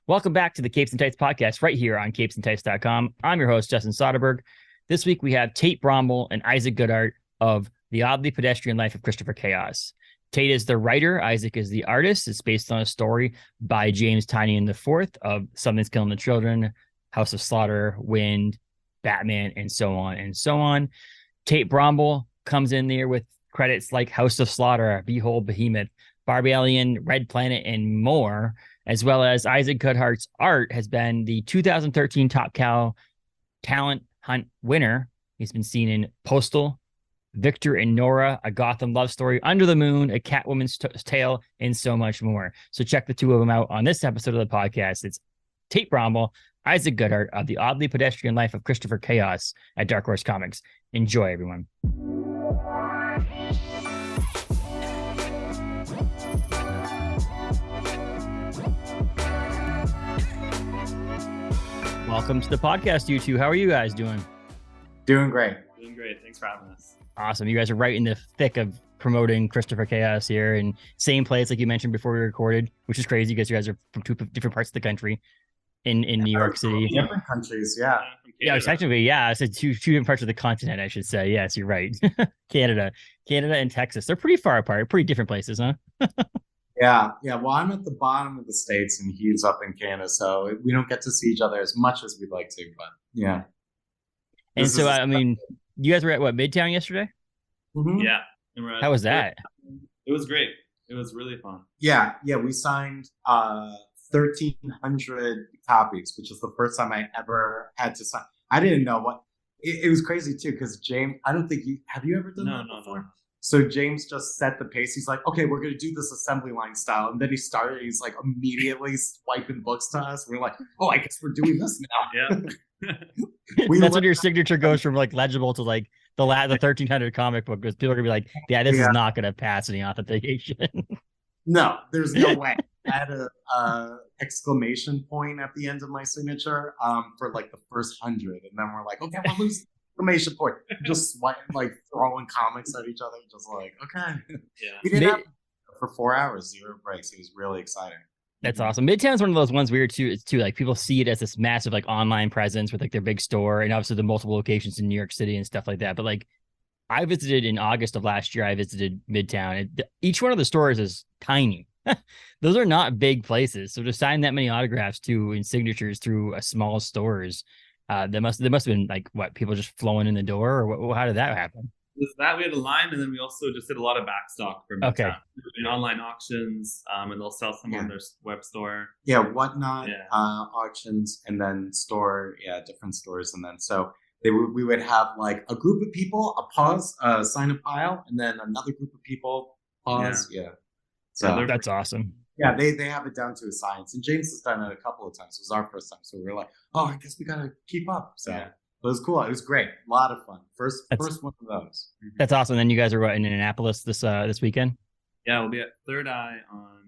Welcome back to the Capes and Tights podcast right here on capesandtights.com. I'm your host, Justin Soderberg. This week we have Tate Brombal and Isaac Goodhart of The Oddly Pedestrian Life of Christopher Chaos. Tate is the writer. Isaac is the artist. It's based on a story by James Tynion IV of Something's Killing the Children, House of Slaughter, Wind, Batman, and so on and so on. Tate Brombal comes in there with credits like House of Slaughter, Behold, Behemoth, Barbalien, Red Planet, and more, as well as Isaac Goodhart's art has been the 2013 Top Cow Talent Hunt winner. He's been seen in Postal, Victor and Nora, A Gotham Love Story, Under the Moon, A Catwoman's Tale, and so much more. So check the two of them out on this episode of the podcast. It's Tate Brombal, Isaac Goodhart of The Oddly Pedestrian Life of Christopher Chaos at Dark Horse Comics. Enjoy, everyone. Welcome to the podcast, you two. How are you guys doing? Doing great. Doing great. Thanks for having us. Awesome. You guys are right in the thick of promoting Christopher Chaos here, and same place like you mentioned before we recorded, which is crazy because you guys are from two different parts of the country in New York City. Different countries, yeah. Yeah, technically, yeah. I said two different parts of the continent, I should say. Yes, you're right. Canada and Texas. They're pretty far apart, pretty different places, huh? Yeah. Well, I'm at the bottom of the States and he's up in Canada, so we don't get to see each other as much as we'd like to, but yeah. And so, I mean, you guys were at what, Midtown yesterday? Mm-hmm. Yeah. How was that? It was great. It was really fun. Yeah, we signed 1,300 copies, which is the first time I ever had to sign. I didn't know what it was crazy too, because James, I don't think have you ever done that before? No. So James just set the pace. He's like, okay, we're going to do this assembly line style. And then he started, he's like immediately swiping books to us. We're like, oh, I guess we're doing this now. Yeah. That's when your signature goes from like legible to like the 1,300 comic book, because people are going to be like, yeah, this is not going to pass any authentication. No, there's no way. I had a exclamation point at the end of my signature for like the first 100. And then we're like, okay, we're losing. Exclamation point. Just like throwing comics at each other, just like, okay. Yeah. We did that for 4 hours, 0 breaks. It was really exciting. That's awesome. Midtown's one of those ones weird too. It's too like people see it as this massive like online presence with like their big store and obviously the multiple locations in New York City and stuff like that. But like I visited in August of last year, I visited Midtown. Each one of the stores is tiny. Those are not big places. So to sign that many autographs too and signatures through a small stores. There must have been like what, people just flowing in the door, or how did that happen? With that, we had a line, and then we also just did a lot of backstock for Midtown. Okay. In online auctions, and they'll sell some on their web store. Yeah, Whatnot, auctions, and then store, different stores, and then so we would have like a group of people, a pause, sign a pile, and then another group of people, pause. Yeah. So that's awesome. Yeah, they have it down to a science. And James has done it a couple of times. It was our first time. So we were like, oh, I guess we got to keep up. So it was cool. It was great. A lot of fun. First one of those. That's awesome. Then you guys are in Annapolis this weekend? Yeah, we'll be at Third Eye on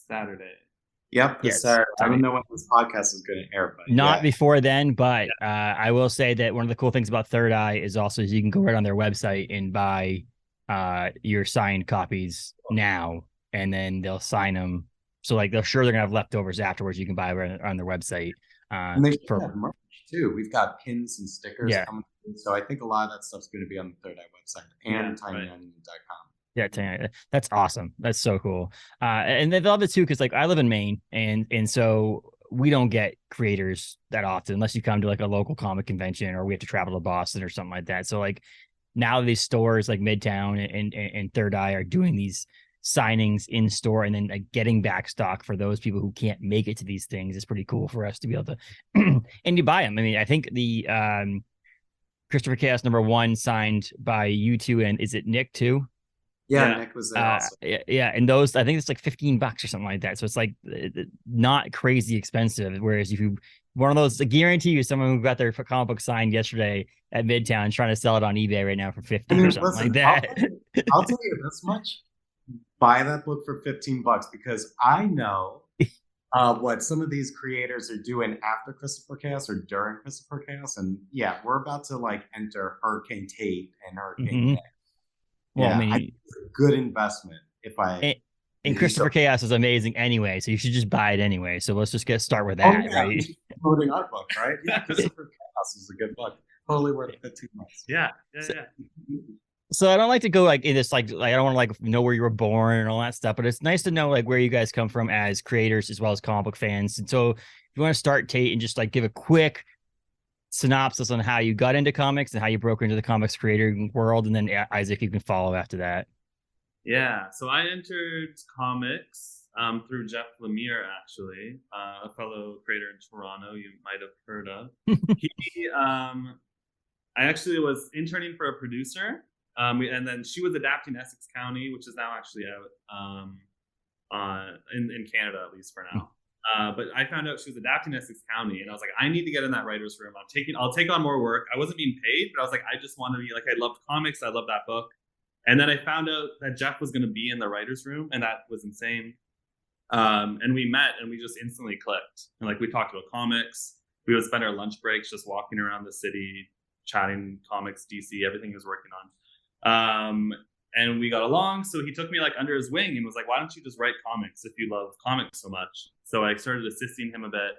Saturday. Yep, Saturday. I don't know when this podcast is going to air. But not before then, but I will say that one of the cool things about Third Eye is also you can go right on their website and buy your signed copies now. And then they'll sign them. So like they're going to have leftovers afterwards. You can buy on their website. And they have merch too. We've got pins and stickers coming. So I think a lot of that stuff's going to be on the Third Eye website and tinyonion.com. Yeah, that's awesome. That's so cool. And they love it too because like I live in Maine, and so we don't get creators that often unless you come to like a local comic convention or we have to travel to Boston or something like that. So like now these stores like Midtown and Third Eye are doing these signings in store and then like getting back stock for those people who can't make it to these things is pretty cool for us to be able to and you buy them. I mean, I think the Christopher Chaos #1 signed by you two, and is it Nick too? Yeah, Nick was there also. Yeah, and those I think it's like $15 or something like that. So it's like not crazy expensive. Whereas if you one of those, I guarantee you, someone who got their comic book signed yesterday at Midtown trying to sell it on eBay right now for 50 or something like that. I'll tell you this much. Buy that book for $15 because I know what some of these creators are doing after Christopher Chaos or during Christopher Chaos. And yeah, we're about to like enter Hurricane Tate and Hurricane Nick. Well, yeah, I mean, it's a good investment if I And Christopher Chaos is amazing anyway, so you should just buy it anyway. So let's just start with Oh, that, yeah. right? Promoting our book, right? Yeah, Christopher Chaos is a good book. Totally worth the 2 months. Yeah. So I don't like to go like in this like I don't want to like know where you were born and all that stuff, but it's nice to know like where you guys come from as creators as well as comic book fans. And so if you want to start, Tate, and just like give a quick synopsis on how you got into comics and how you broke into the comics creator world, and then Isaac, you can follow after that. Yeah, so I entered comics through Jeff Lemire, actually, a fellow creator in Toronto you might have heard of. I actually was interning for a producer, and then she was adapting Essex County, which is now actually out in Canada, at least for now. But I found out she was adapting Essex County, and I was like, I need to get in that writer's room. I'll take on more work. I wasn't being paid, but I was like, I just want to be like, I loved comics. I loved that book. And then I found out that Jeff was going to be in the writer's room, and that was insane. And we met, and we just instantly clicked. And like, we talked about comics. We would spend our lunch breaks just walking around the city, chatting comics, DC, everything he was working on. And we got along. So he took me like under his wing and was like, why don't you just write comics if you love comics so much? So I started assisting him a bit.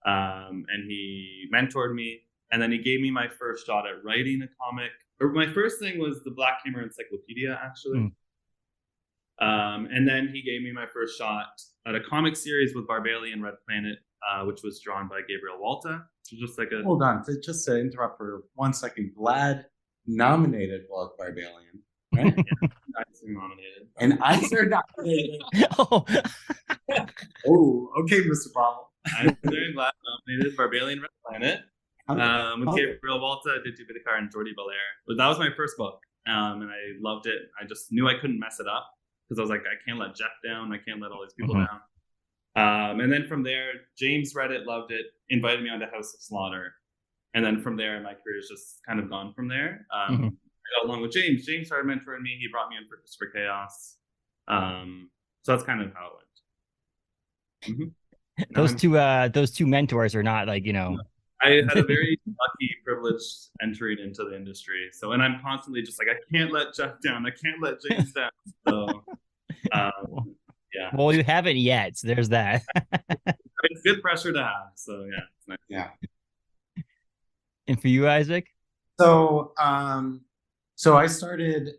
And he mentored me. And then he gave me my first shot at writing a comic. Or my first thing was the Black Hammer Encyclopedia, actually. And then he gave me my first shot at a comic series with Barbalien Red Planet, which was drawn by Gabriel Walta. So just like a Hold on, just to interrupt for 1 second. Vlad nominated Barbalien, right? Eisner-nominated. And Eisner-nominated. Oh, okay, Mr. Brombal. Eisner-nominated Barbalien Red Planet. With Gabriel Walta, did Tate and Jordi Belair. But that was my first book, and I loved it. I just knew I couldn't mess it up because I was like, I can't let Jeff down. I can't let all these people down. And then from there, James read it, loved it, invited me onto House of Slaughter. And then from there, my career's just kind of gone from there. I got along with James. James started mentoring me. He brought me in for Christopher Chaos. So that's kind of how it went. Those two mentors are not like, you know. I had a very lucky, privileged entry into the industry. So, and I'm constantly just like, I can't let Jeff down. I can't let James down. So, yeah. Well, you haven't yet. So there's that. It's good pressure to have. So, yeah. It's nice. Yeah. And for you, Isaac? So, so I started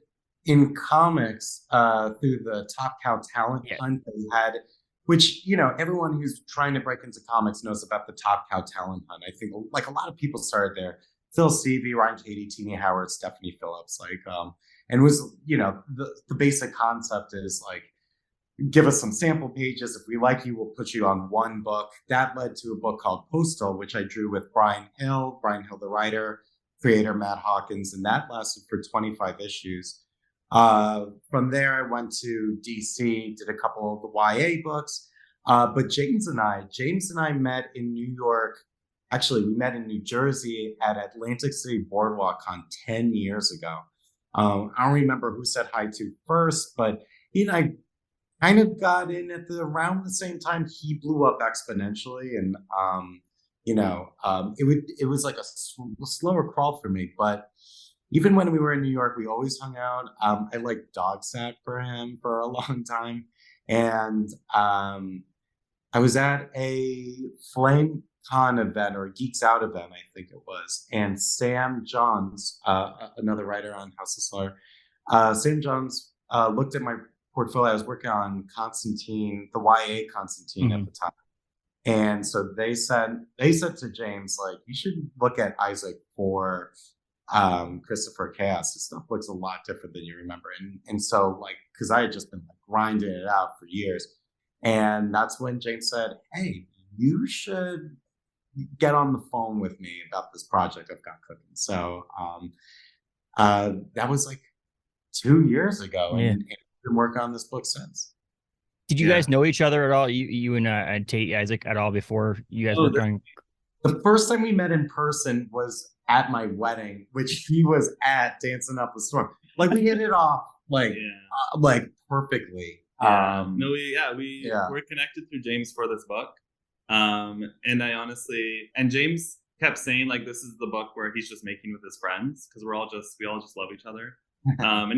in comics through the Top Cow talent hunt that we had, which, you know, everyone who's trying to break into comics knows about the Top Cow talent hunt. I think like a lot of people started there. Phil Seavey, Ryan Cady, Teenie Howard, Stephanie Phillips, and was, you know, the basic concept is like, give us some sample pages. If we like you, we'll put you on one book. That led to a book called Postal, which I drew with Brian Hill, the writer, creator Matt Hawkins, and that lasted for 25 issues. From there, I went to DC, did a couple of the YA books. But James and I met in New York. Actually, we met in New Jersey at Atlantic City Boardwalk Con 10 years ago. I don't remember who said hi to first, but he and I kind of got in at around the same time. He blew up exponentially, and it was like a slower crawl for me. But even when we were in New York, we always hung out. I like dog sat for him for a long time, and I was at a Flame Con event or Geeks Out event, I think it was, and Sam Johns, another writer on House of Slaughter, Sam Johns looked at my portfolio. I was working on Constantine, the YA Constantine at the time. And so they said to James, like, you should look at Isaac for Christopher Chaos. This stuff looks a lot different than you remember. And so, like, because I had just been like grinding it out for years. And that's when James said, hey, you should get on the phone with me about this project I've got cooking. So that was like 2 years ago. And been working on this book since. Did you guys know each other at all? You and Tate, Isaac, at all before you guys worked on? The first time we met in person was at my wedding, which he was at dancing up a storm. Like we hit it off like perfectly. We're connected through James for this book. And I honestly, and James kept saying like this is the book where he's just making with his friends because we all just love each other. And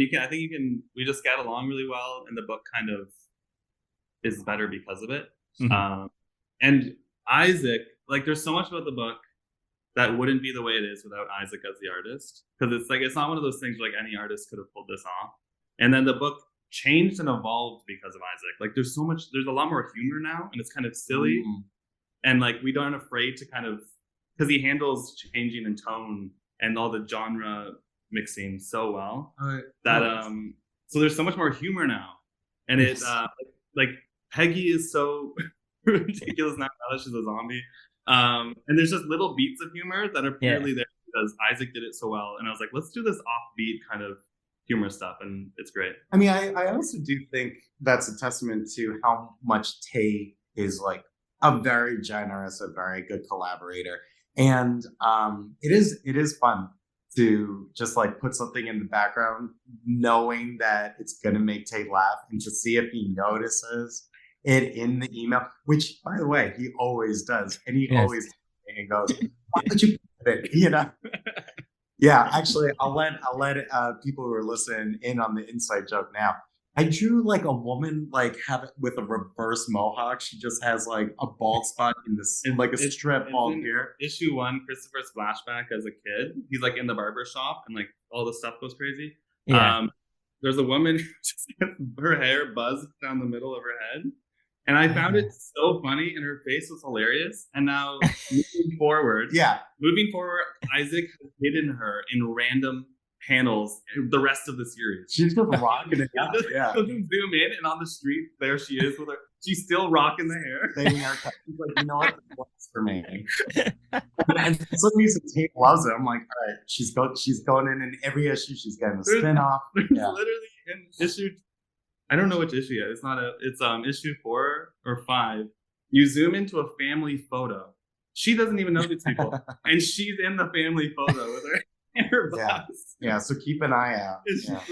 we just get along really well, and the book kind of is better because of it. Mm-hmm. And Isaac, like, there's so much about the book that wouldn't be the way it is without Isaac as the artist, because it's like, it's not one of those things where, like, any artist could have pulled this off. And then the book changed and evolved because of Isaac. Like, there's a lot more humor now, and it's kind of silly, and like, we aren't afraid to kind of, because he handles changing in tone and all the genre mixing so well that so there's so much more humor now, and it like Peggy is so ridiculous now that she's a zombie, and there's just little beats of humor that are purely there because Isaac did it so well, and I was like, let's do this offbeat kind of humor stuff, and it's great. I mean, I also do think that's a testament to how much Tate is like a very generous, a very good collaborator, and it is fun to just like put something in the background, knowing that it's gonna make Tate laugh, and to see if he notices it in the email, which, by the way, he always does, and he always and goes, "Why would you put it?" You know. Yeah, actually, I'll let people who are listening in on the inside joke now. I drew like a woman like have it with a reverse mohawk. She just has like a bald spot in this, like a strip bald here. Issue 1, Christopher's flashback as a kid. He's like in the barber shop, and like all the stuff goes crazy. Yeah. There's a woman who just gets her hair buzzed down the middle of her head. And I found it so funny, and her face was hilarious. And now, moving forward, Isaac has hidden her in random panels the rest of the series. She's just rocking it. Zoom in, and on the street, there she is with her. She's still rocking the hair. She's like, you know what? This works for me. And for some reason, Tate loves it. I'm like, all right, she's going in every issue. She's getting a spin-off. Literally in issue, I don't know which issue yet. It's issue 4 or 5. You zoom into a family photo. She doesn't even know these people, and she's in the family photo with her box. Yeah. So keep an eye out. It's the best.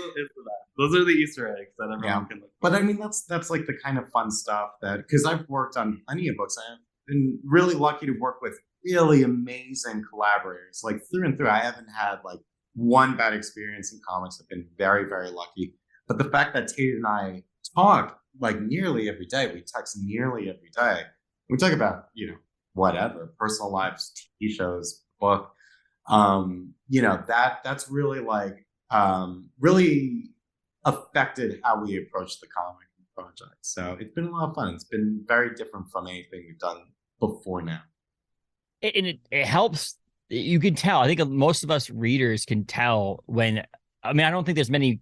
Those are the Easter eggs that everyone can look for. But I mean, that's like the kind of fun stuff that, because I've worked on plenty of books. I've been really lucky to work with really amazing collaborators, like through and through. I haven't had like one bad experience in comics. I've been very, very lucky. But the fact that Tate and I talk like nearly every day, we text nearly every day. We talk about, whatever, personal lives, TV shows, book. That's really like really affected how we approach the comic project. So it's been a lot of fun. It's been very different from anything we've done before now. And it helps. You can tell. I think most of us readers can tell when. I mean, I don't think there's many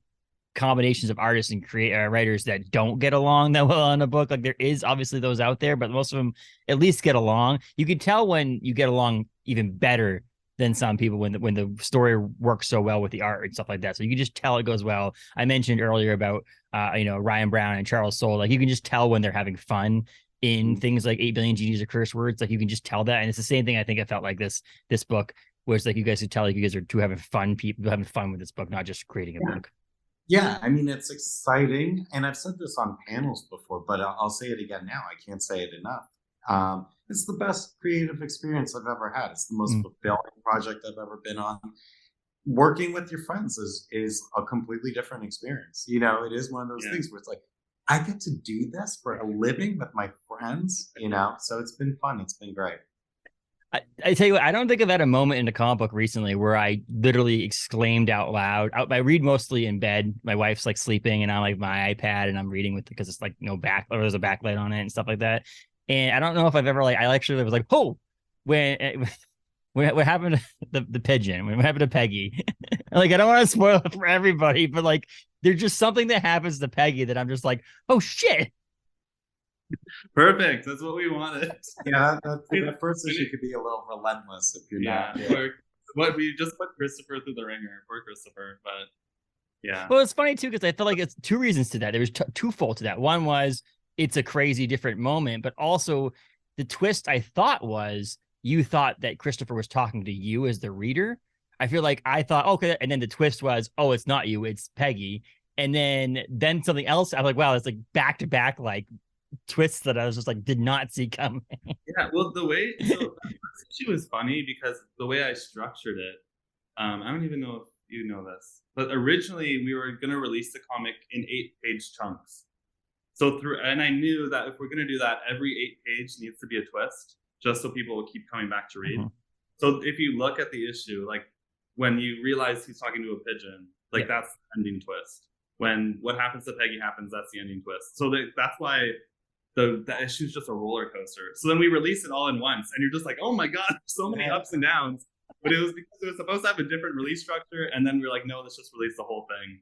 combinations of artists and writers that don't get along that well on a book. Like, there is obviously those out there, but most of them at least get along. You can tell when you get along even better than some people when the story works so well with the art and stuff like that. So you can just tell it goes well. I mentioned earlier about Ryan Brown and Charles Soule. Like, you can just tell when they're having fun in things like 8 billion genies or curse words. Like, you can just tell that. And it's the same thing I think I felt like this book, where it's like you guys could tell like you guys are two having fun people having fun with this book, not just creating a book. Yeah, I mean, it's exciting. And I've said this on panels before, but I'll say it again now. I can't say it enough. It's the best creative experience I've ever had. It's the most fulfilling project I've ever been on. Working with your friends is a completely different experience. It is one of those things where it's like, I get to do this for a living with my friends, so it's been fun. It's been great. I tell you what, I don't think I've had a moment in a comic book recently where I literally exclaimed out loud. I read mostly in bed. My wife's like sleeping, and I'm like my iPad, and I'm reading with it because it's like there's a backlight on it and stuff like that. And I don't know if I've ever I actually was like, oh, when what happened to the pigeon? What happened to Peggy? Like, I don't want to spoil it for everybody, but like, there's just something that happens to Peggy that I'm just like, oh shit. Perfect. That's what we wanted. Yeah, that first issue could be a little relentless if you're not. What we just put Christopher through the ringer. Poor Christopher, but yeah. Well, it's funny too because I feel like it's two reasons to that. There was twofold to that. One was it's a crazy different moment, but also the twist I thought was you thought that Christopher was talking to you as the reader. I feel like I thought, okay, and then the twist was, oh, it's not you, it's Peggy. And then something else. I was like, wow, it's like back to back like twists that I was just like did not see coming. Yeah, well, she was funny because the way I structured it, I don't even know if you know this, but originally we were going to release the comic in 8-page chunks. and I knew that if we're going to do that, every 8-page needs to be a twist, just so people will keep coming back to read. So if you look at the issue, like when you realize he's talking to a pigeon, like that's the ending twist. When what happens to Peggy happens, that's the ending twist. So that's why the issue is just a roller coaster. So then we release it all in once, and you're just like, oh my god, so many ups and downs. But it was because it was supposed to have a different release structure, and then we're like, no, let's just release the whole thing.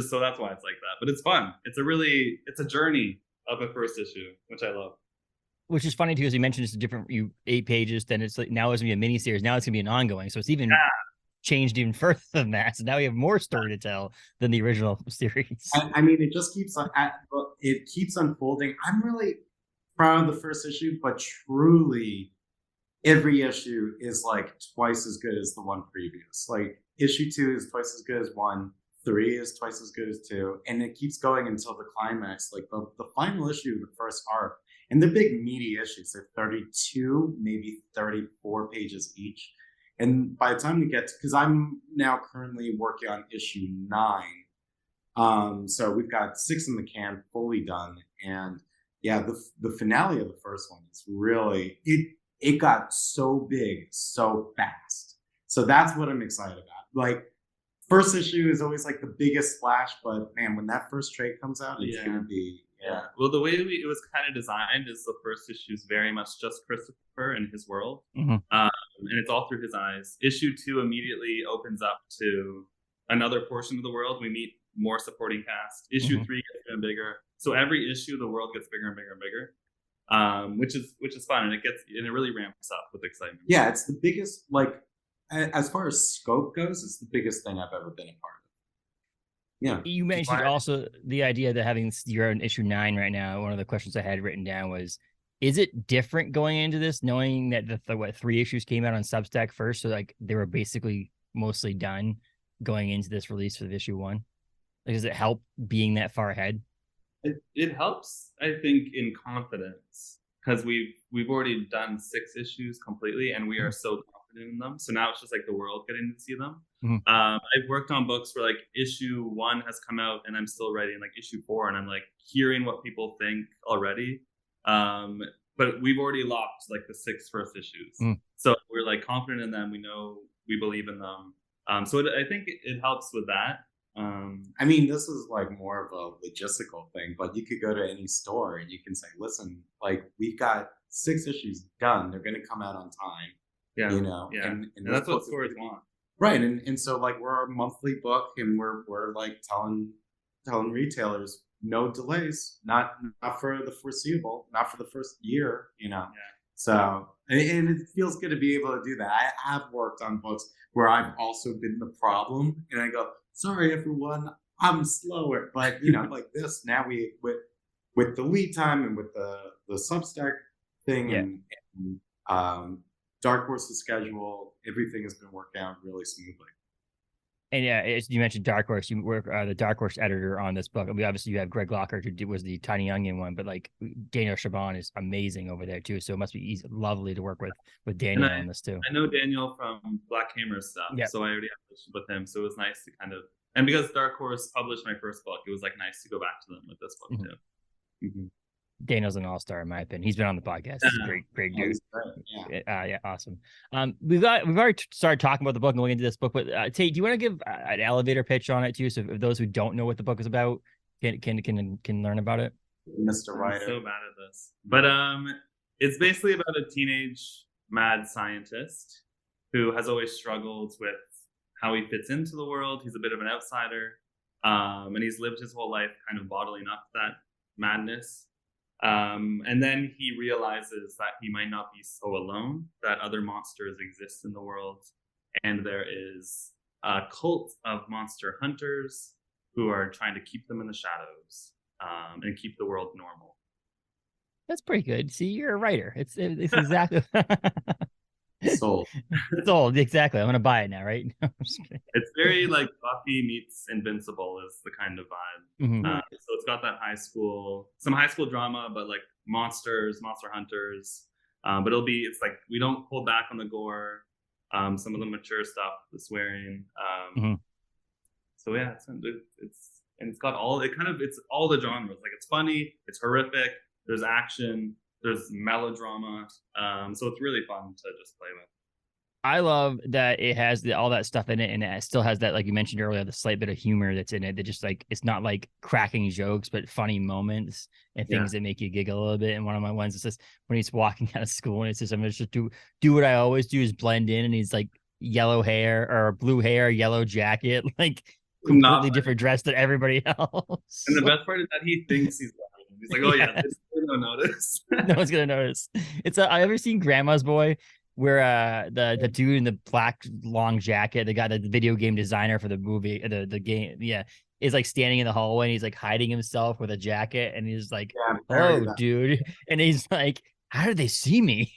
So that's why it's like that. But it's fun. It's a journey of a first issue, which I love. Which is funny too, as you mentioned, it's a different 8 pages. Then it's like now it's gonna be a mini series. Now it's gonna be an ongoing. So it's even changed even further than that. So now we have more story to tell than the original series. I mean, it just keeps unfolding. I'm really proud of the first issue, but truly, every issue is like twice as good as the one previous. Like issue 2 is twice as good as 1. 3 is twice as good as 2, and it keeps going until the climax, like the final issue of the first arc. And they're big, meaty issues. They're 32, maybe 34 pages each. And by the time we get to, because I'm now currently working on issue 9. So we've got 6 in the can, fully done. And yeah, the finale of the first one is really, it got so big so fast. So that's what I'm excited about. Like, first issue is always like the biggest splash, but man, when that first trade comes out, it's gonna be Well, the way it was kind of designed is the first issue is very much just Christopher and his world, and it's all through his eyes. Issue 2 immediately opens up to another portion of the world. We meet more supporting cast. Issue 3 gets even bigger. So every issue, the world gets bigger and bigger and bigger, which is fun, and it really ramps up with excitement. Yeah, it's the biggest, like, as far as scope goes, it's the biggest thing I've ever been a part of. Yeah. You mentioned also the idea that having you're on issue 9 right now. One of the questions I had written down was, is it different going into this, knowing that the 3 issues came out on Substack first, so like they were basically mostly done going into this release for issue 1? Like, does it help being that far ahead? It helps, I think, in confidence, because we've already done 6 issues completely, and we are so confident in them. So now it's just like the world getting to see them. I've worked on books where like issue 1 has come out, and I'm still writing like issue 4, and I'm like hearing what people think already. But we've already locked like the 6 first issues, so we're like confident in them. We know, we believe in them. So I think it helps with that. I mean, this is like more of a logistical thing, but you could go to any store and you can say, listen, like, we've got 6 issues done. They're going to come out on time. Yeah. You know, and that's what stores want. Right. And so like, we're a monthly book, and we're like telling retailers, no delays, not for the foreseeable, not for the first year, you know. Yeah. So, and it feels good to be able to do that. I have worked on books where I've also been the problem, and I go, sorry, everyone, I'm slower. But, you know, like this, now with the lead time and with the Substack thing and Dark Horse's schedule, everything has been working out really smoothly. And yeah, you mentioned Dark Horse. You were the Dark Horse editor on this book. I mean, obviously, you have Greg Lockhart, who was the Tiny Onion one, but like Daniel Chabon is amazing over there too. So it must be lovely to work with Daniel on this too. I know Daniel from Black Hammer stuff, so I already have this with him. So it was nice to kind of, and because Dark Horse published my first book, it was like nice to go back to them with this book too. Daniel's an all-star in my opinion. He's been on the podcast. He's a great dude. Awesome. We've already started talking about the book and going into this book, but Tate, do you want to give an elevator pitch on it too, so if those who don't know what the book is about can learn about it? Mr. Writer. I'm so bad at this, but it's basically about a teenage mad scientist who has always struggled with how he fits into the world. He's a bit of an outsider, and he's lived his whole life kind of bottling up that madness. And then he realizes that he might not be so alone, that other monsters exist in the world, and there is a cult of monster hunters who are trying to keep them in the shadows, and keep the world normal. That's pretty good. See, you're a writer. It's exactly Sold. Sold, exactly. I'm gonna buy it now, right? It's very like Buffy meets Invincible is the kind of vibe. So it's got that some high school drama, but like monsters, monster hunters. But it's like we don't hold back on the gore, some of the mature stuff, the swearing. So yeah, and it's got it's all the genres. Like it's funny, it's horrific, there's action, there's melodrama. So it's really fun to just play with. I love that it has all that stuff in it, and it still has that, like you mentioned earlier, the slight bit of humor that's in it. That just like, it's not like cracking jokes, but funny moments and things that make you giggle a little bit. And one of my ones is just when he's walking out of school and it says, "I'm gonna just do what I always do, is blend in," and he's like yellow hair or blue hair, yellow jacket, like completely different dress than everybody else. And the best part is that he thinks he's lying. He's like, "Oh yeah, this no notice." No one's gonna notice. I ever seen Grandma's Boy, where the dude in the black long jacket, the guy, the video game designer for the movie, the game, is like standing in the hallway and he's like hiding himself with a jacket, and he's like, "Oh, dude," and he's like, "How did they see me?"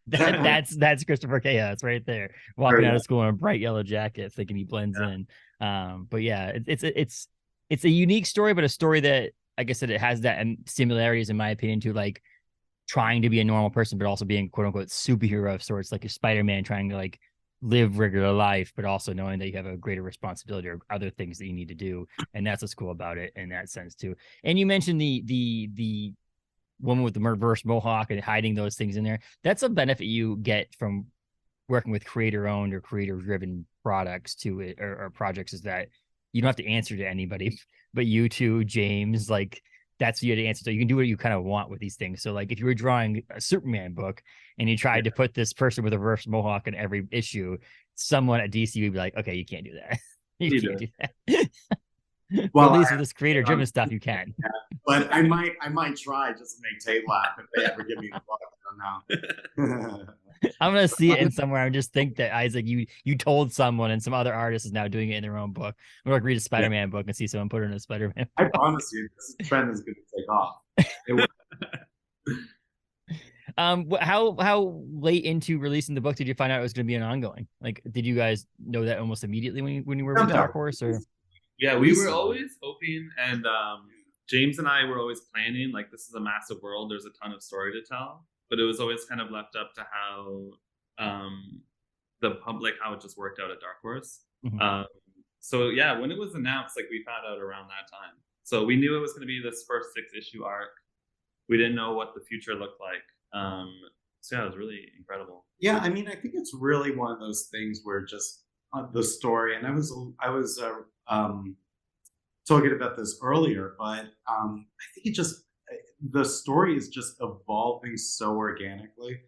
That's Christopher Chaos right there, walking out of school in a bright yellow jacket, thinking he blends in. But yeah, it's a unique story, but a story that, like I said, it has that similarities, in my opinion, to like trying to be a normal person, but also being quote unquote superhero of sorts, like a Spider-Man trying to like live regular life, but also knowing that you have a greater responsibility or other things that you need to do. And that's what's cool about it in that sense too. And you mentioned the woman with the reverse mohawk and hiding those things in there. That's a benefit you get from working with creator owned or creator driven products to it, or projects, is that you don't have to answer to anybody but you two, James. Like, that's you to answer. So you can do what you kind of want with these things. So like if you were drawing a Superman book and you tried to put this person with a reverse mohawk in every issue, someone at DC would be like, "Okay, you can't do that." You can't do that. Well, at least with this creator driven stuff, you can. But I might try just to make Tate laugh if they ever give me the book. I don't know. I'm gonna see it in somewhere. I just think that, Isaac, you told someone, and some other artist is now doing it in their own book. I'm gonna read a Spider-Man book and see someone put it in a Spider-Man book. I promise you, this trend is gonna take off. How late into releasing the book did you find out it was gonna be an ongoing? Like, did you guys know that almost immediately when you were with Dark Horse, or? Yeah, we were always hoping, and James and I were always planning, like, this is a massive world, there's a ton of story to tell, but it was always kind of left up to how the public, how it just worked out at Dark Horse. Mm-hmm. So yeah, when it was announced, like, we found out around that time. So we knew it was going to be this first 6-issue arc. We didn't know what the future looked like. So yeah, it was really incredible. Yeah, I mean, I think it's really one of those things where just the story, and I was talking about this earlier, but I think the story is just evolving so organically.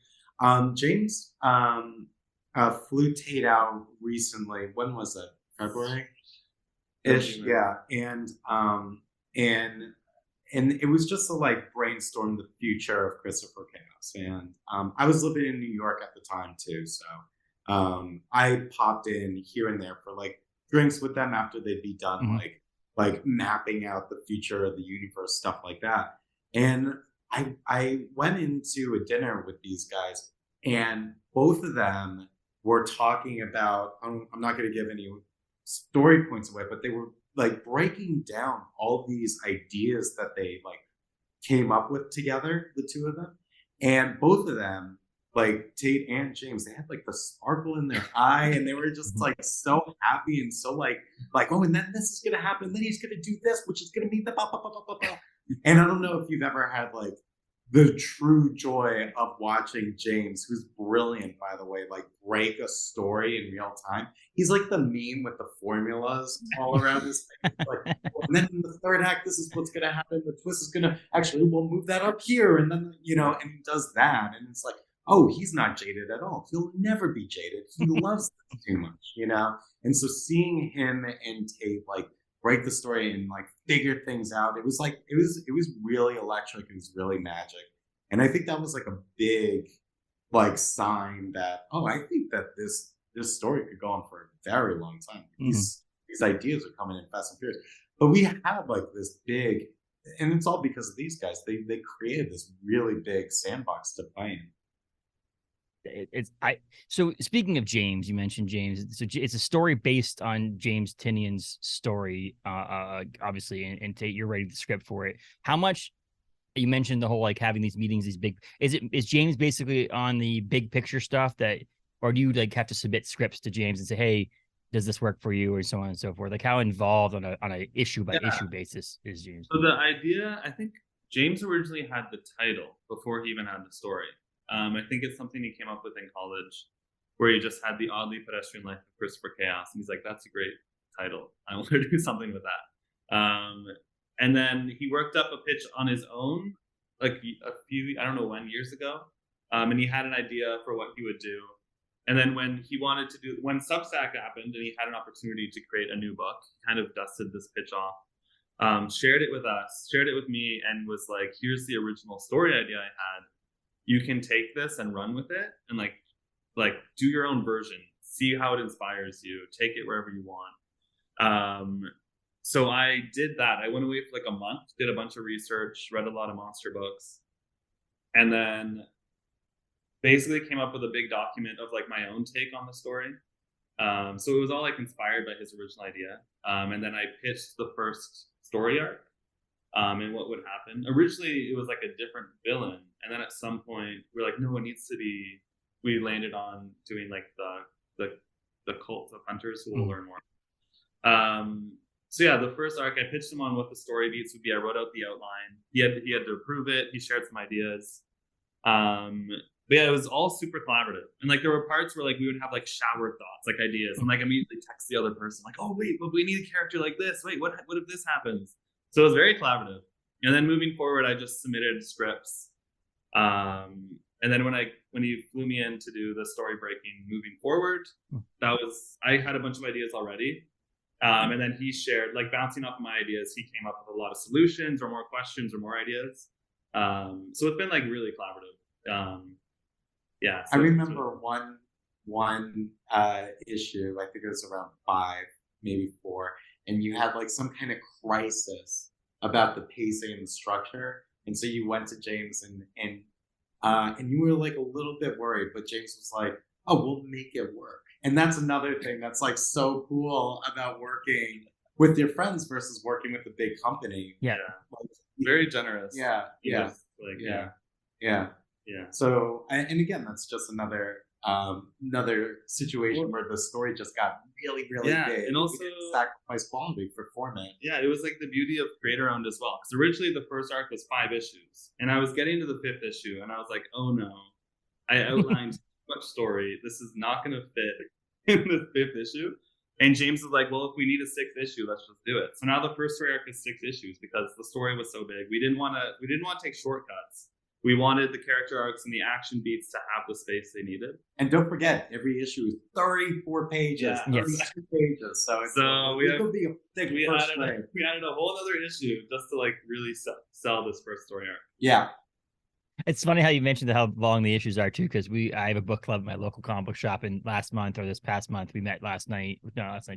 James flew Tate out recently. When was it? February-ish, yeah. And it was just to like brainstorm the future of Christopher Chaos. And I was living in New York at the time too, so I popped in here and there for like drinks with them after they'd be done, mm-hmm. like mapping out the future of the universe, stuff like that. And I went into a dinner with these guys, and both of them were talking about, I'm not going to give any story points away, but they were like breaking down all these ideas that they like came up with together, the two of them. And both of them, like Tate and James, they had like the sparkle in their eye, and they were just like so happy and so like, oh, and then this is going to happen. Then he's going to do this, which is going to be the blah, blah, blah, blah, blah. And I don't know if you've ever had like the true joy of watching James, who's brilliant, by the way, like break a story in real time. He's like the meme with the formulas all around his face. Like, and then in the third act, this is what's going to happen. The twist is going to we'll move that up here. And then, and he does that. And it's like, oh, he's not jaded at all. He'll never be jaded. He loves this too much, And so seeing him and Tate like break the story and like figure things out, it was really electric. It was really magic. And I think that was like a big like sign that, I think that this story could go on for a very long time. Mm-hmm. These ideas are coming in fast and furious. But we have like this big, and it's all because of these guys. They created this really big sandbox to play in. So speaking of James, you mentioned James. So it's a story based on James Tynion's story, obviously, and Tate, you're writing the script for it. How much? You mentioned the whole like having these meetings, these big. Is James basically on the big picture stuff that, or do you like have to submit scripts to James and say, hey, does this work for you, or so on and so forth? Like, how involved on a issue by issue basis is James? So the idea, I think James originally had the title before he even had the story. I think it's something he came up with in college, where he just had the oddly pedestrian life of Christopher Chaos, and he's like, "That's a great title. I want to do something with that." And then he worked up a pitch on his own, like a few, I don't know when, years ago, and he had an idea for what he would do. And then when Substack happened and he had an opportunity to create a new book, he kind of dusted this pitch off, shared it with us, shared it with me, and was like, "Here's the original story idea I had. You can take this and run with it, and like do your own version. See how it inspires you. Take it wherever you want." So I did that. I went away for like a month, did a bunch of research, read a lot of monster books, and then basically came up with a big document of like my own take on the story. So it was all like inspired by his original idea. And then I pitched the first story arc, and what would happen. Originally, it was like a different villain. And then at some point, we're like, no, it needs to be, we landed on doing like the cult of hunters, who we'll learn more. So yeah, the first arc, I pitched him on what the story beats would be. I wrote out the outline. He had to approve it. He shared some ideas. But yeah, it was all super collaborative. And like there were parts where like we would have like shower thoughts, like ideas, and like immediately text the other person, like, "Oh wait, but we need a character like this. Wait, what if this happens?" So it was very collaborative. And then moving forward, I just submitted scripts. And then when he flew me in to do the story breaking moving forward, I had a bunch of ideas already. And then he shared, like bouncing off of my ideas, he came up with a lot of solutions or more questions or more ideas. So it's been like really collaborative. Yeah. So I remember one issue, I think it was around 5, maybe 4, and you had like some kind of crisis about the pacing and the structure. And so you went to James and you were like a little bit worried, but James was like, "Oh, we'll make it work." And that's another thing that's like so cool about working with your friends versus working with a big company. Yeah. Like, very generous. Yeah. Yeah. Like, yeah. Yeah. So, and again, that's just another situation where the story just got really, really big. And also sacrifice quality for format. Yeah, it was like the beauty of creator owned as well. Because originally the first arc was 5 issues, and I was getting to the 5th issue, and I was like, "Oh no, I outlined too much story. This is not going to fit in the 5th issue." And James was like, "Well, if we need a 6th issue, let's just do it." So now the first story arc is 6 issues because the story was so big. We didn't want to take shortcuts. We wanted the character arcs and the action beats to have the space they needed. And don't forget, every issue is 34 pages, 32 pages. So we added a whole other issue just to like really sell this first story arc. Yeah. It's funny how you mentioned how long the issues are too, because I have a book club at my local comic book shop, and this past month we met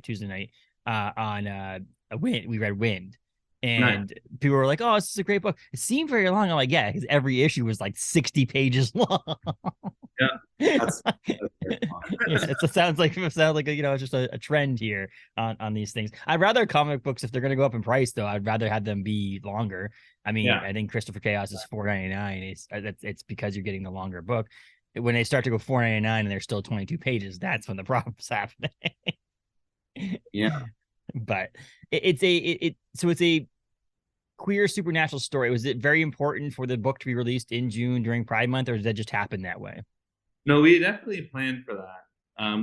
Tuesday night, on Wind. We read Wind. And people were like, "Oh, this is a great book." It seemed very long. I'm like, "Yeah," because every issue was like 60 pages long. Yeah, that's it sounds like it's just a trend here on these things. I'd rather comic books, if they're going to go up in price, though, I'd rather have them be longer. I mean, I think Christopher Chaos is $4.99. It's because you're getting the longer book. When they start to go $4.99 and they're still 22 pages, that's when the problem's happening. Yeah. But it's a queer supernatural story. Was it very important for the book to be released in June during Pride Month, or did that just happen that way? No, we definitely planned for that.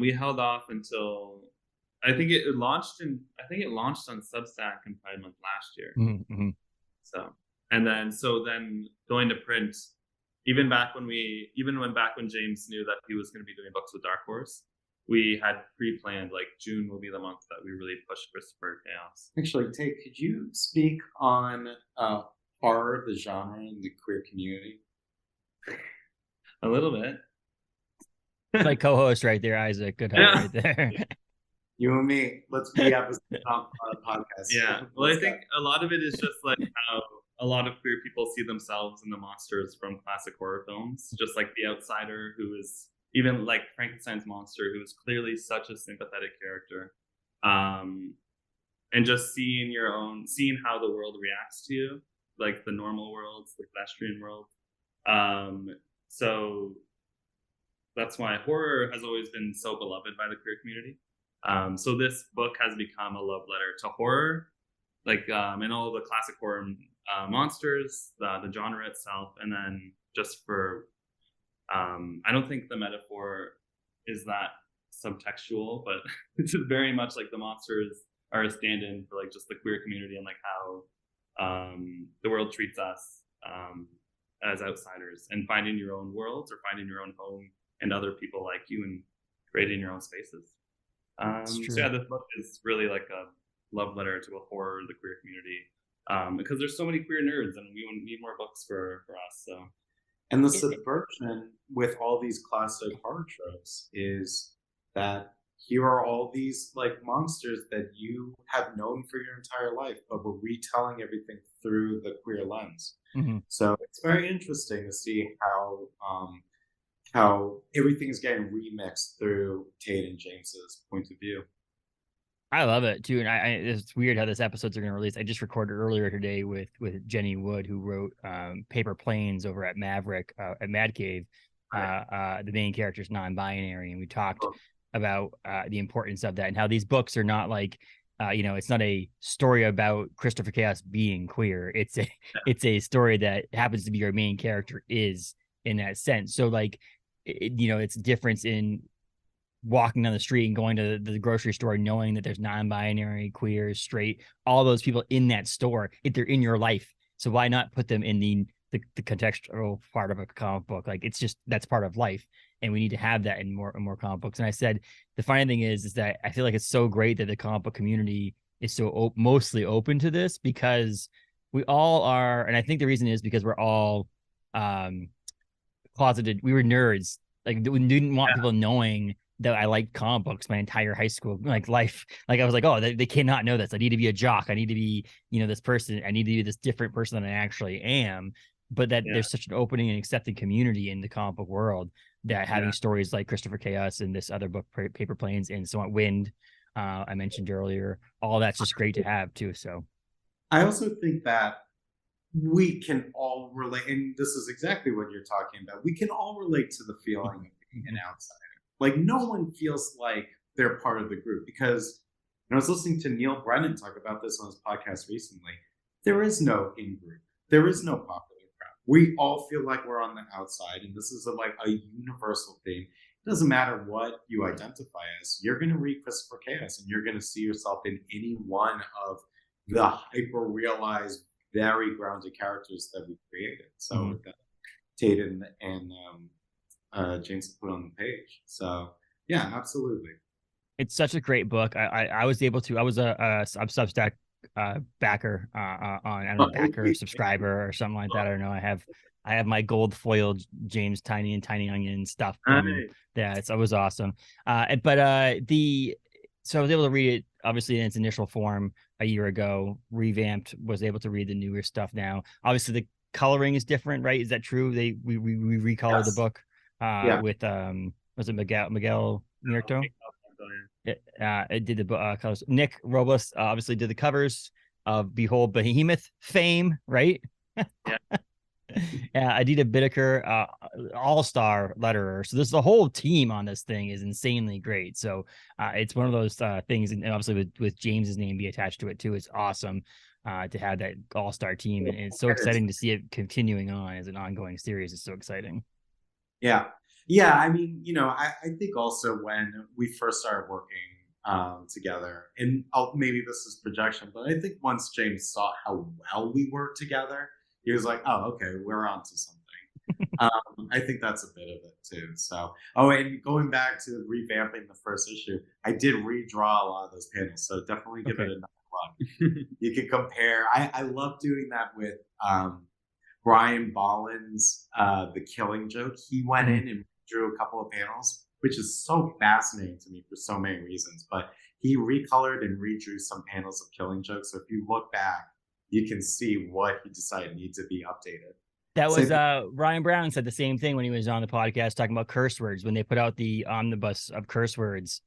We held off until I think it launched on Substack in Pride Month last year. Mm-hmm. So then going to print, even when James knew that he was going to be doing books with Dark Horse, we had pre-planned like June will be the month that we really push Christopher Chaos. Actually, Tate, could you speak on horror, the genre, in the queer community? A little bit. My co-host right there, Isaac. Goodhart right there. You and me, we have this podcast. Yeah. Well, I think a lot of it is just like how a lot of queer people see themselves in the monsters from classic horror films, just like the outsider who is. Even like Frankenstein's monster, who is clearly such a sympathetic character, and just seeing how the world reacts to you, like the normal worlds, the pedestrian world. So that's why horror has always been so beloved by the queer community. So this book has become a love letter to horror, like and all the classic horror monsters, the genre itself, and then just for I don't think the metaphor is that subtextual, but it's very much like the monsters are a stand-in for like just the queer community and like how the world treats us as outsiders, and finding your own worlds or finding your own home and other people like you and creating your own spaces. So yeah, this book is really like a love letter to a horror, the queer community, because there's so many queer nerds, and we need more books for us. So, and the subversion with all these classic horror tropes is that here are all these like monsters that you have known for your entire life, but we're retelling everything through the queer lens. Mm-hmm. So it's very interesting to see how everything's getting remixed through Tate and James's point of view. I love it too, and I it's weird how this episodes are going to release. I just recorded earlier today with Jenny Wood, who wrote Paper Planes over at Maverick at Mad Cave. The main character's non-binary, and we talked about the importance of that and how these books are not like it's not a story about Christopher Chaos being queer. It's a story that happens to be your main character is in that sense. So like it's a difference in walking down the street and going to the grocery store knowing that there's non-binary, queer, straight, all those people in that store, if they're in your life. So why not put them in the contextual part of a comic book? Like it's just, that's part of life, and we need to have that in more comic books. And I said the funny thing is that I feel like it's so great that the comic book community is so mostly open to this, because we all are, and I think the reason is because we're all closeted. We were nerds, like we didn't want people knowing that I liked comic books my entire high school life. Like I was like, oh, they cannot know this. I need to be a jock. I need to be, this person. I need to be this different person than I actually am. But that there's such an opening and accepting community in the comic book world that having stories like Christopher Chaos and this other book, Paper Planes, and so on, Wind, I mentioned earlier, all that's just great to have too. So I also think that we can all relate, and this is exactly what you're talking about. We can all relate to the feeling of being an outsider. Like no one feels like they're part of the group, because I was listening to Neil Brennan talk about this on his podcast recently. There is no in-group. There is no popular crowd. We all feel like we're on the outside, and this is a universal theme. It doesn't matter what you identify as. You're going to read Christopher Chaos, and you're going to see yourself in any one of the hyper-realized, very grounded characters that we created. So that Tate and James put on the page. So yeah, absolutely. It's such a great book. I was able to. I was a Substack backer on I don't know, backer subscriber or something like that. I don't know. I have my gold foiled James Tynion and Tiny Onion stuff. Yeah, it was awesome. So I was able to read it obviously in its initial form a year ago. Revamped, was able to read the newer stuff now. Obviously the coloring is different, right? Is that true? We recolored the book. With was it Miguel Muerto? It did the colors. Nick Robles obviously did the covers of Behold Behemoth fame, right? Adita Bittaker, all-star letterer. So this the whole team on this thing is insanely great. So it's one of those things, and obviously with James's name be attached to it too. It's awesome to have that all-star team, and it's so exciting to see it continuing on as an ongoing series. It's so exciting. Yeah. I mean, I think also when we first started working together, and maybe this is projection, but I think once James saw how well we worked together, he was like, oh, okay, we're on to something. I think that's a bit of it too. So, and going back to revamping the first issue, I did redraw a lot of those panels. So definitely give it another look. You can compare. I love doing that with Brian Bolland's The Killing Joke. He went in and drew a couple of panels, which is so fascinating to me for so many reasons. But he recolored and redrew some panels of Killing Joke. So if you look back, you can see what he decided needs to be updated. That was Ryan Brown said the same thing when he was on the podcast talking about curse words. When they put out the omnibus of curse words,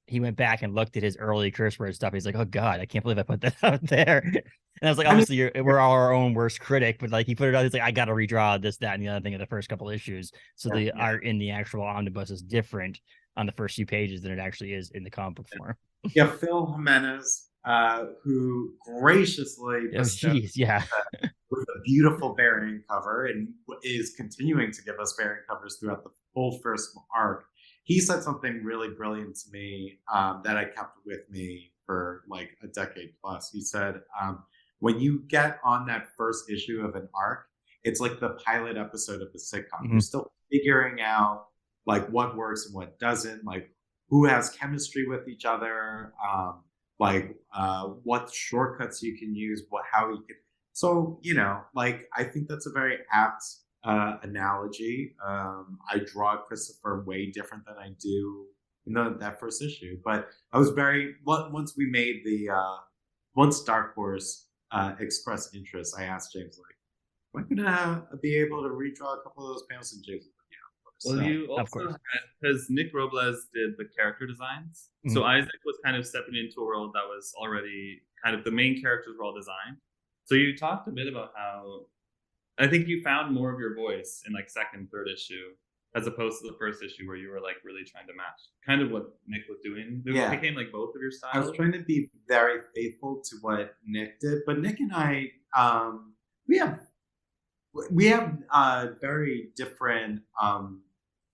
he went back and looked at his early curse word stuff. He's like, oh God, I can't believe I put that out there. And I was like, obviously we're all our own worst critic, but like he put it out. He's like, I got to redraw this, that, and the other thing in the first couple issues. So the art in the actual omnibus is different. on the first few pages than it actually is in the comic book form. Yeah, Phil Jimenez, who graciously yeah, with a beautiful variant cover and is continuing to give us variant covers throughout the whole first arc. He said something really brilliant to me that I kept with me for like a decade plus. He said, when you get on that first issue of an arc, it's like the pilot episode of a sitcom. Mm-hmm. You're still figuring out like what works and what doesn't, like who has chemistry with each other, what shortcuts you can use, how you can. So, you know, like I think that's a very apt analogy. I draw Christopher way different than I do in that first issue, but I was once we made once Dark Horse expressed interest, I asked James, like, am I gonna be able to redraw a couple of those panels? And James was like, yeah, of course. Well, you also had, because Nick Robles did the character designs, so Isaac was kind of stepping into a world that was already kind of the main characters were all designed. So you talked a bit about how I think you found more of your voice in like second, third issue, as opposed to the first issue where you were like really trying to match kind of what Nick was doing. It became like both of your styles. I was trying to be very faithful to what Nick did, but Nick and I, we have very different,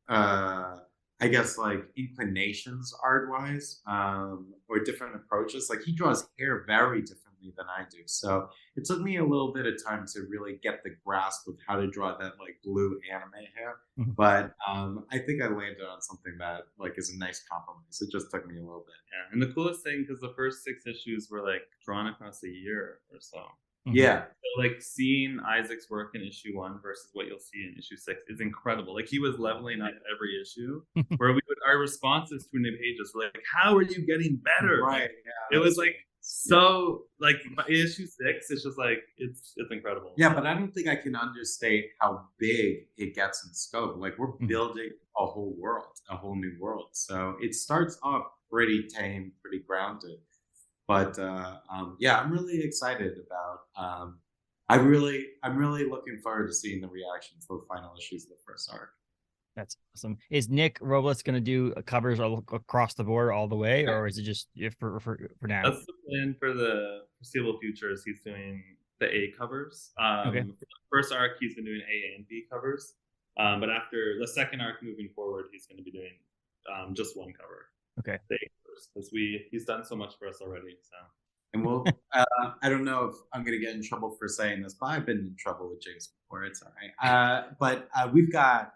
I guess, like inclinations art wise, or different approaches. Like he draws hair very differently than I do. So it took me a little bit of time to really get the grasp of how to draw that like blue anime hair. Mm-hmm. But I think I landed on something that like is a nice compromise. It just took me a little bit. Yeah. And the coolest thing, because the first 6 issues were like drawn across a year or so. Mm-hmm. Yeah. So like seeing Isaac's work in issue 1 versus what you'll see in issue 6 is incredible. Like he was leveling up every issue where our responses to new pages were like, how are you getting better? Right. Yeah, it was like so like issue 6, it's just like it's incredible. Yeah, but I don't think I can understate how big it gets in scope. Like we're building a whole world, a whole new world. So it starts off pretty tame, pretty grounded. But yeah, I'm really excited about. I'm really looking forward to seeing the reactions to the final issues of the first arc. That's awesome. Is Nick Robles going to do covers across the board all the way, or is it just for now? That's the plan for the foreseeable future. Is he's doing the A covers. Okay. For the first arc, he's been doing A and B covers. But after the second arc, moving forward, he's going to be doing just one cover. Okay. Because he's done so much for us already. So. And we'll. I don't know if I'm going to get in trouble for saying this, but I've been in trouble with James before. It's all right. But we've got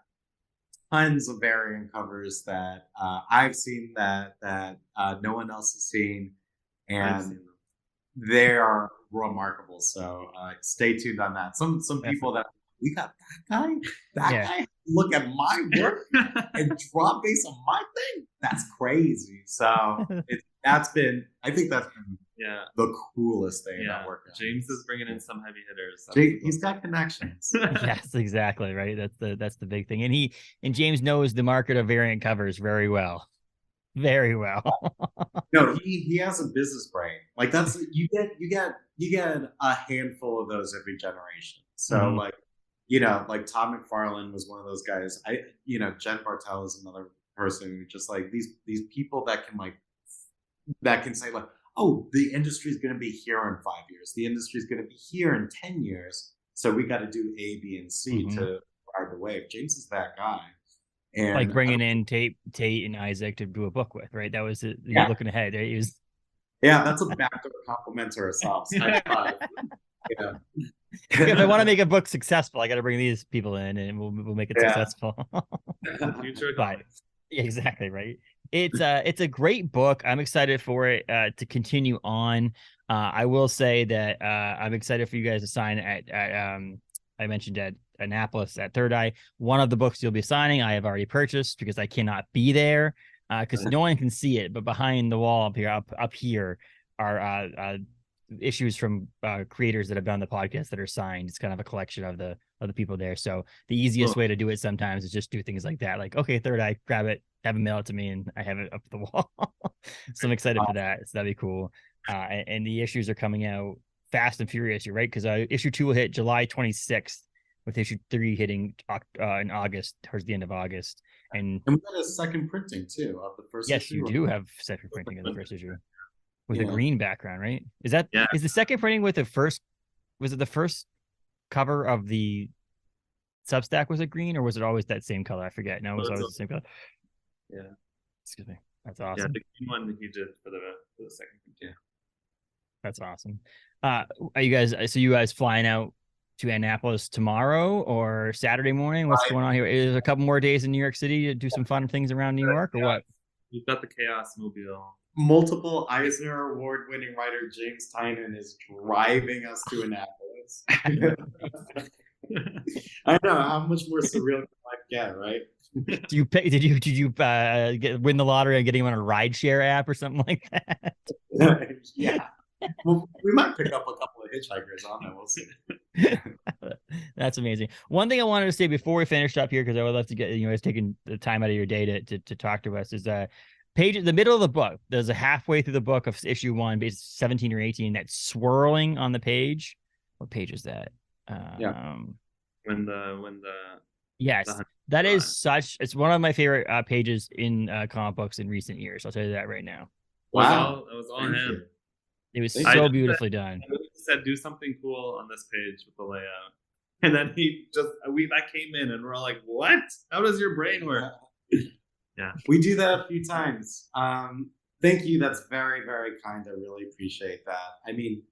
tons of variant covers that I've seen that no one else has seen, and they are remarkable. So stay tuned on that. Some people that we got that guy look at my work and draw based on my thing. That's crazy. So I think that's been the coolest thing about working. James is bringing in some heavy hitters. He's got connections. Yes, exactly. Right. That's the big thing. And James knows the market of variant covers very well. Very well. No, he has a business brain. Like that's you get a handful of those every generation. So like, you know, like Todd McFarlane was one of those guys. Jen Bartel is another person who just like these people that can say like, oh, the industry is going to be here in 5 years. The industry is going to be here in 10 years. So we got to do A, B, and C to ride the wave. James is that guy. And like bringing in Tate and Isaac to do a book with, right? That was it. You're looking ahead. Right? Yeah, that's a backdoor compliment to ourselves. Yeah. If I want to make a book successful, I got to bring these people in, and we'll make it successful. Future exactly right. It's a great book. I'm excited for it to continue on. I will say that I'm excited for you guys to sign at I mentioned at Annapolis at Third Eye. One of the books you'll be signing, I have already purchased because I cannot be there because no one can see it. But behind the wall up here are issues from creators that have done the podcast that are signed. It's kind of a collection of the people there. So the easiest way to do it sometimes is just do things like that. Like, okay, Third Eye, grab it, have it mail it to me, and I have it up the wall. So I'm excited for that. So that'd be cool. And the issues are coming out fast and furious. You're right, because issue 2 will hit July 26th, with issue 3 hitting in August, towards the end of August. And we got a second printing too of the first yes, issue. You do have second printing of the first issue with a green background, right? Is the second printing with the first? Was it the first cover of the Substack? Was it green, or was it always that same color? I forget. No, it was always the same color. Yeah. Excuse me. That's awesome. Yeah, the green one he did for the second. Yeah. That's awesome. Are you guys flying out to Annapolis tomorrow or Saturday morning? What's going on here? Is there a couple more days in New York City to do some fun things around New York, or what? We've got the Chaos Mobile. Multiple Eisner award-winning writer James Tynion is driving us to Annapolis. I know, how much more surreal can life get, right? Did you win the lottery and getting him on a rideshare app or something like that? Yeah. Well, we might pick up a couple of hitchhikers on there. We'll see. That's amazing. One thing I wanted to say before we finished up here, because I would love to get guys taking the time out of your day to talk to us, is page in the middle of the book. There's a halfway through the book of issue 1, basically 17 or 18, that's swirling on the page. What page is that? When the yes, that is it's one of my favorite pages in comic books in recent years. I'll tell you that right now. Wow, that was all him. It was so beautifully done. I said, do something cool on this page with the layout. And then that came in and we're all like, what? How does your brain work? Yeah. We do that a few times. Thank you. That's very, very kind. I really appreciate that. I mean,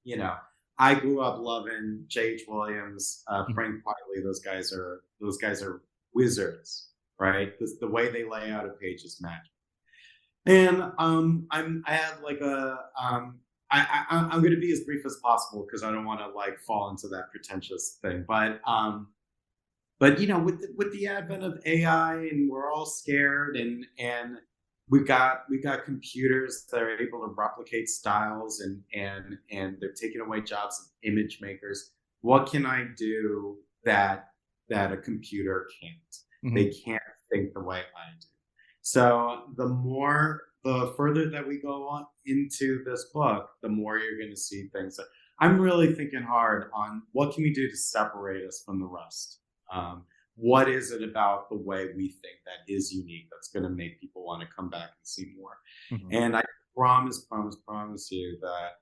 I grew up loving J.H. Williams, Frank Wiley. Those guys are wizards, right? The way they lay out a page is magic. And I'm going to be as brief as possible because I don't want to fall into that pretentious thing. But with the advent of AI and we're all scared and we got computers that are able to replicate styles and they're taking away jobs of image makers. What can I do that a computer can't? Mm-hmm. They can't think the way I do. So the further that we go on into this book, the more you're going to see things. I'm really thinking hard on what can we do to separate us from the rest. What is it about the way we think that is unique that's going to make people want to come back and see more? Mm-hmm. And I promise you that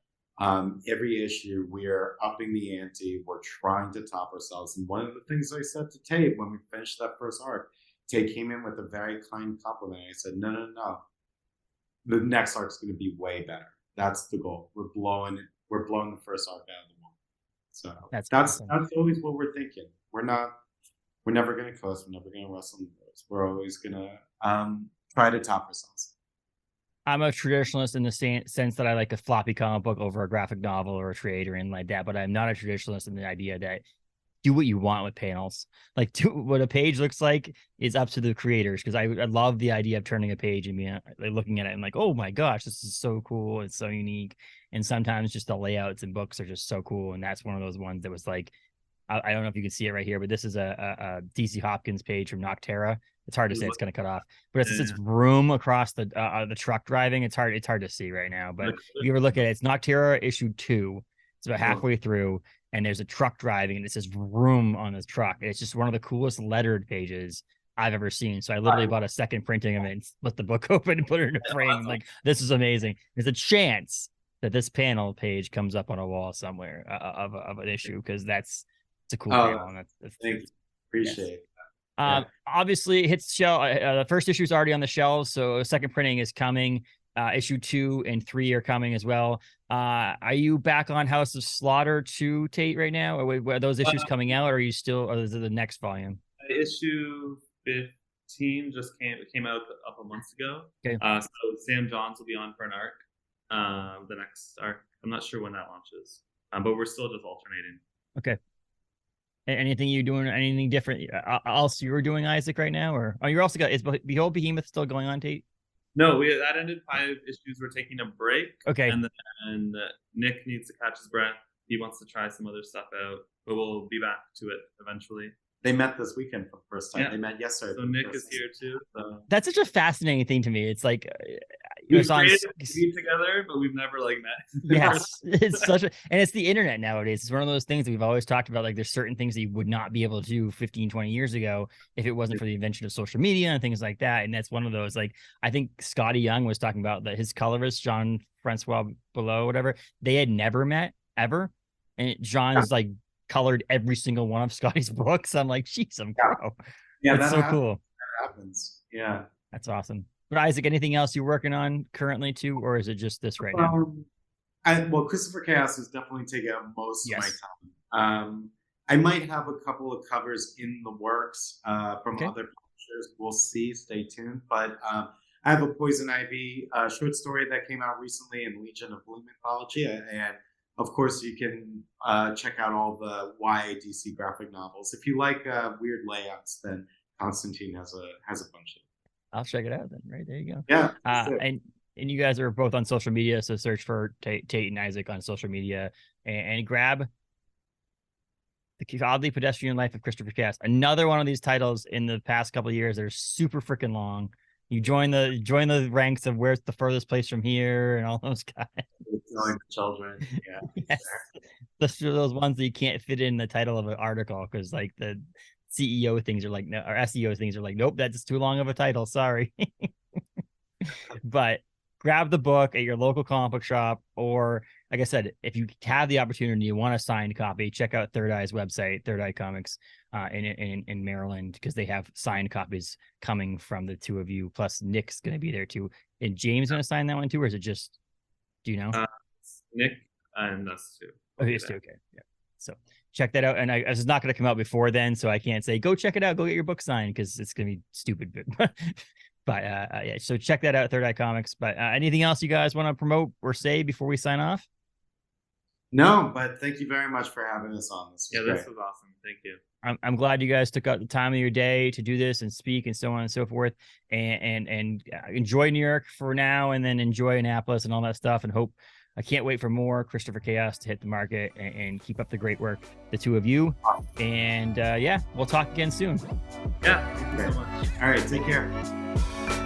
every issue we're upping the ante. We're trying to top ourselves. And one of the things I said to Tate when we finished that first arc, Tate came in with a very kind compliment. I said, no. The next arc is going to be way better. That's the goal. We're blowing the first arc out of the water. So that's awesome. That's always what we're thinking. We're never going to coast. We're never going to wrestle in the roads. We're always going to try to top ourselves. I'm a traditionalist in the sense that I like a floppy comic book over a graphic novel or a trade or anything like that. But I'm not a traditionalist in the idea that do what you want with panels. Do what a page looks like is up to the creators. Because I love the idea of turning a page and being looking at it and oh my gosh, this is so cool. It's so unique. And sometimes just the layouts in books are just so cool. And that's one of those ones that was I don't know if you can see it right here, but this is a DC Hawkins page from Nocterra. It's hard to say; it's going to cut off. But it's room across the truck driving. It's hard to see right now. But if you ever look at it, it's Nocterra issue 2. It's about halfway through, and there's a truck driving, and it says "room" on this truck. It's just one of the coolest lettered pages I've ever seen. So I literally bought a second printing of it and split the book open and put it in a frame. This is amazing. There's a chance that this panel page comes up on a wall somewhere of an issue because it's a cool panel. And that's thank you. Appreciate it. Obviously, it hits shelf. The first issue is already on the shelves, so a second printing is coming. Issue 2 and 3 are coming as well. Are you back on House of Slaughter 2, Tate, right now? Or are those issues coming out, or are you still? Or is it the next volume? Issue 15 just came out a couple months ago. Okay. So Sam Johns will be on for an arc. The next arc, I'm not sure when that launches, but we're still just alternating. Okay. Anything you're doing? Anything different else you're doing, Isaac, right now? Or you're also got, is Behold Behemoth still going on, Tate? No, that ended 5 issues. We're taking a break. Okay. And Nick needs to catch his breath. He wants to try some other stuff out, but we'll be back to it eventually. They met this weekend for the first time. Yeah. They met yesterday. So Nick is here too. So. That's such a fascinating thing to me. It's We've created a TV together, but we've never like met. Yes, it's and it's the internet nowadays. It's one of those things that we've always talked about. Like there's certain things that you would not be able to do 15, 20 years ago if it wasn't for the invention of social media and things like that. And that's one of those, like, I think Scotty Young was talking about that his colorist, Jean-Francois Below, whatever, they had never met ever. And Jean's like colored every single one of Scotty's books. I'm like, jeez, I'm pro. Yeah, that's so cool. That happens. Yeah. That's awesome. But Isaac, anything else you're working on currently too, or is it just this right now? Well, Christopher Chaos is definitely taking up most of my time. I might have a couple of covers in the works from other publishers. We'll see. Stay tuned. But I have a Poison Ivy short story that came out recently in Legion of Bloom anthology, and of course you can check out all the YA DC graphic novels. If you like weird layouts, then Constantine has a bunch of them. I'll check it out then. Right there you go. Yeah. And you guys are both on social media, so search for Tate and Isaac on social media and grab The Oddly Pedestrian Life of Christopher Chaos. Another one of these titles in the past couple of years that are super freaking long. You join the ranks of where's the furthest place from here and all those guys. Children. Yeah. Yes. Those ones that you can't fit in the title of an article because like the CEO things are like, no, or SEO things are like, nope, that's too long of a title. Sorry. But grab the book at your local comic book shop, or like I said, if you have the opportunity, you want a signed copy, check out Third Eye's website, Third Eye Comics in Maryland, because they have signed copies coming from the two of you. Plus Nick's going to be there too. And James going to sign that one too, or is it just, do you know? Nick and us too. Okay, it's too, okay. Yeah. So check that out. And I was not going to come out before then, so I can't say, go check it out, go get your book signed, because it's going to be stupid. But yeah, so check that out, Third Eye Comics. But anything else you guys want to promote or say before we sign off? No, but thank you very much for having us on. This was awesome. Thank you. I'm glad you guys took out the time of your day to do this and speak and so on and so forth. And enjoy New York for now, and then enjoy Annapolis and all that stuff. And I can't wait for more Christopher Chaos to hit the market, and keep up the great work, the two of you. And yeah, we'll talk again soon. Yeah, thank you so much. All right, take care.